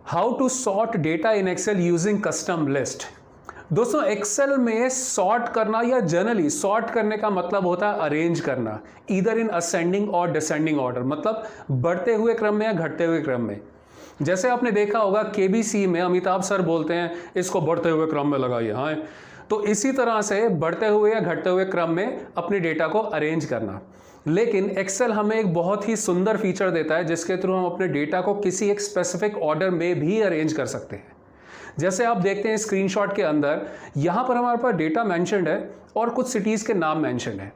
How to sort data in Excel using custom list. दोस्तों, Excel में sort करना या जनरली सॉर्ट करने का मतलब होता है अरेंज करना, ईदर इन असेंडिंग और डिसेंडिंग ऑर्डर, मतलब बढ़ते हुए क्रम में या घटते हुए क्रम में। जैसे आपने देखा होगा केबीसी में अमिताभ सर बोलते हैं इसको बढ़ते हुए क्रम में लगाइए। हाँ, तो इसी तरह से बढ़ते हुए या घटते हुए क्रम में अपने डेटा को अरेंज करना। लेकिन एक्सेल हमें एक बहुत ही सुंदर फीचर देता है जिसके थ्रू हम अपने डेटा को किसी एक स्पेसिफिक ऑर्डर में भी अरेंज कर सकते हैं। जैसे आप देखते हैं स्क्रीनशॉट के अंदर, यहां पर हमारे पास डेटा मेंशन्ड है और कुछ सिटीज के नाम मेंशन्ड है।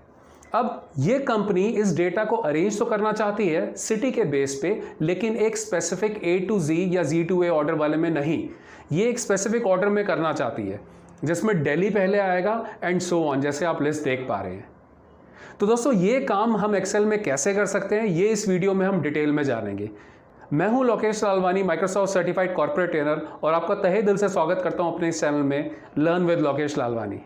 अब ये कंपनी इस डेटा को अरेंज तो करना चाहती है सिटी के बेस पे, लेकिन एक स्पेसिफिक A to Z या Z to A ऑर्डर वाले में नहीं, ये एक स्पेसिफिक ऑर्डर में करना चाहती है जिसमें दिल्ली पहले आएगा एंड सो ऑन, जैसे आप लिस्ट देख पा रहे हैं। तो दोस्तों, ये काम हम एक्सेल में कैसे कर सकते हैं ये इस वीडियो में हम डिटेल में जानेंगे। मैं हूं Lokesh Lalwani, Microsoft certified corporate trainer, और आपका तहे दिल से स्वागत करता हूं अपने इस चैनल में लर्न विद लोकेश लालवानी।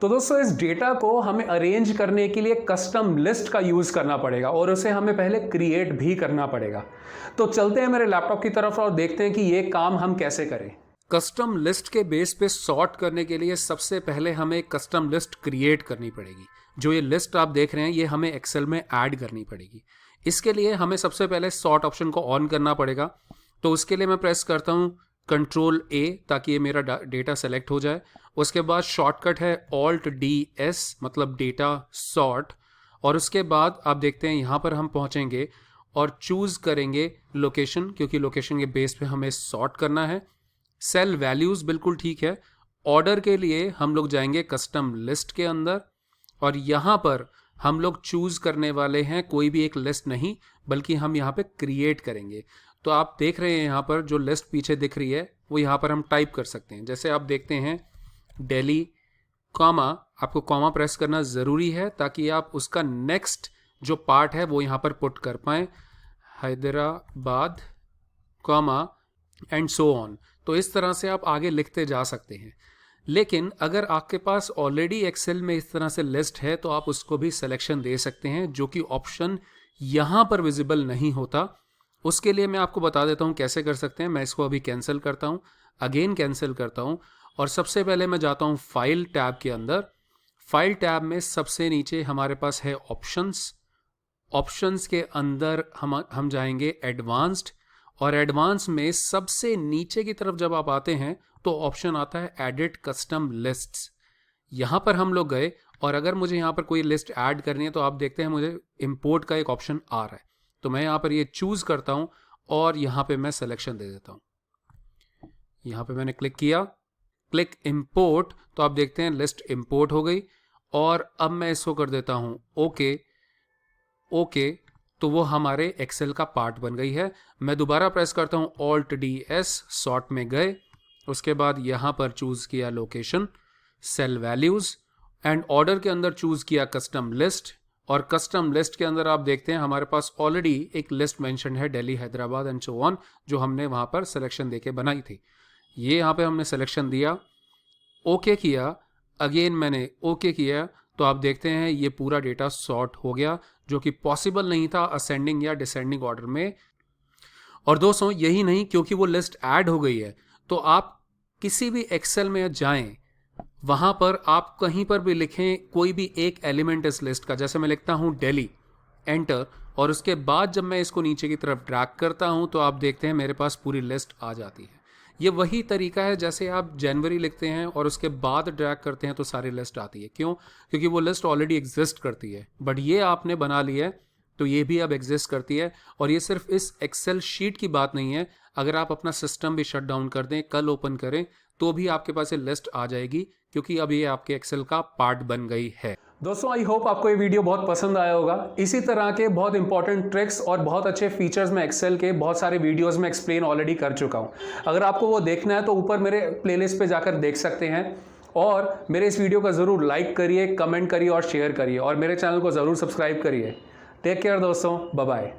तो दोस्तों, इस डेटा को हमें अरेंज करने के लिए कस्टम लिस्ट का यूज करना पड़ेगा और उसे हमें पहले क्रिएट भी करना पड़ेगा। तो चलते हैं मेरे लैपटॉप की तरफ और देखते हैं कि ये काम हम कैसे करें। कस्टम लिस्ट के बेस पे सॉर्ट करने के लिए सबसे पहले हमें एक कस्टम लिस्ट क्रिएट करनी पड़ेगी। जो ये लिस्ट आप देख रहे हैं ये हमें एक्सेल में ऐड करनी पड़ेगी। इसके लिए हमें सबसे पहले सॉर्ट ऑप्शन को ऑन करना पड़ेगा। तो उसके लिए मैं प्रेस करता हूँ Ctrl+A ताकि ये मेरा डेटा सेलेक्ट हो जाए। उसके बाद शॉर्टकट है Alt+DS, मतलब डेटा सॉर्ट। और उसके बाद आप देखते हैं यहाँ पर हम पहुँचेंगे और चूज करेंगे लोकेशन, क्योंकि लोकेशन के बेस पे हमें सॉर्ट करना है। सेल वैल्यूज बिल्कुल ठीक है। ऑर्डर के लिए हम लोग जाएंगे कस्टम लिस्ट के अंदर और यहाँ पर हम लोग चूज करने वाले हैं कोई भी एक लिस्ट नहीं, बल्कि हम यहाँ पे क्रिएट करेंगे। तो आप देख रहे हैं यहाँ पर जो लिस्ट पीछे दिख रही है वो यहाँ पर हम टाइप कर सकते हैं। जैसे आप देखते हैं दिल्ली, कॉमा, आपको कॉमा प्रेस करना ज़रूरी है ताकि आप उसका नेक्स्ट जो पार्ट है वो यहाँ पर पुट कर पाएँ, Hyderabad, comma and so on. तो इस तरह से आप आगे लिखते जा सकते हैं। लेकिन अगर आपके पास ऑलरेडी एक्सेल में इस तरह से लिस्ट है तो आप उसको भी सिलेक्शन दे सकते हैं, जो कि ऑप्शन यहाँ पर विजिबल नहीं होता। उसके लिए मैं आपको बता देता हूँ कैसे कर सकते हैं। मैं इसको अभी कैंसिल करता हूँ, अगेन कैंसिल करता हूँ और सबसे पहले मैं जाता हूँ फाइल टैब के अंदर। फाइल टैब में सबसे नीचे हमारे पास है ऑप्शंस। ऑप्शंस के अंदर हम जाएंगे एडवांस्ड, और एडवांस में सबसे नीचे की तरफ जब आप आते हैं तो ऑप्शन आता है एडिट कस्टम लिस्ट्स। यहाँ पर हम लोग गए और अगर मुझे यहाँ पर कोई लिस्ट ऐड करनी है तो आप देखते हैं मुझे इंपोर्ट का एक ऑप्शन आ रहा है। तो मैं यहाँ पर ये चूज करता हूँ और यहाँ पे मैं सिलेक्शन दे देता हूँ। यहाँ पे मैंने क्लिक किया, क्लिक इंपोर्ट, तो आप देखते हैं लिस्ट इंपोर्ट हो गई। और अब मैं इसको कर देता हूँ ओके। ओके, तो वो हमारे एक्सेल का पार्ट बन गई है। मैं दोबारा प्रेस करता हूँ Alt+DS, सॉर्ट में गए, उसके बाद यहाँ पर चूज किया location, cell values and order के अंदर चूज किया कस्टम लिस्ट। और कस्टम लिस्ट के अंदर आप देखते हैं हमारे पास ऑलरेडी एक लिस्ट मेंशन है Delhi, Hyderabad and so on, जो हमने वहाँ पर सिलेक्शन देके बनाई थी। ये यहाँ पे हमने सिलेक्शन दिया, ओके किया, अगेन मैंने ओके किया, तो आप देखते हैं ये पूरा डेटा सॉर्ट हो गया, जो कि पॉसिबल नहीं था असेंडिंग या डिसेंडिंग ऑर्डर में। और दोस्तों यही नहीं, क्योंकि वो लिस्ट ऐड हो गई है तो आप किसी भी एक्सेल में जाएं, वहां पर आप कहीं पर भी लिखें कोई भी एक एलिमेंट इस लिस्ट का। जैसे मैं लिखता हूं दिल्ली, एंटर, और उसके बाद जब मैं इसको नीचे की तरफ ड्रैग करता हूं तो आप देखते हैं मेरे पास पूरी लिस्ट आ जाती है। ये वही तरीका है जैसे आप जनवरी लिखते हैं और उसके बाद ड्रैग करते हैं तो सारी लिस्ट आती है। क्यों? क्योंकि वो लिस्ट ऑलरेडी एग्जिस्ट करती है, बट ये आपने बना ली है तो ये भी अब एग्जिस्ट करती है। और ये सिर्फ इस एक्सेल शीट की बात नहीं है, अगर आप अपना सिस्टम भी शट डाउन कर दें, कल ओपन करें, तो भी आपके पास ये लिस्ट आ जाएगी, क्योंकि अब ये आपके एक्सेल का पार्ट बन गई है। दोस्तों, आई होप आपको ये वीडियो बहुत पसंद आया होगा। इसी तरह के बहुत इंपॉर्टेंट ट्रिक्स और बहुत अच्छे फीचर्स में एक्सेल के बहुत सारे वीडियोस में एक्सप्लेन ऑलरेडी कर चुका हूं। अगर आपको वो देखना है तो ऊपर मेरे प्लेलिस्ट पे जाकर देख सकते हैं। और मेरे इस वीडियो का ज़रूर लाइक करिए, कमेंट करिए और शेयर करिए, और मेरे चैनल को ज़रूर सब्सक्राइब करिए। टेक केयर दोस्तों, बाय बाय।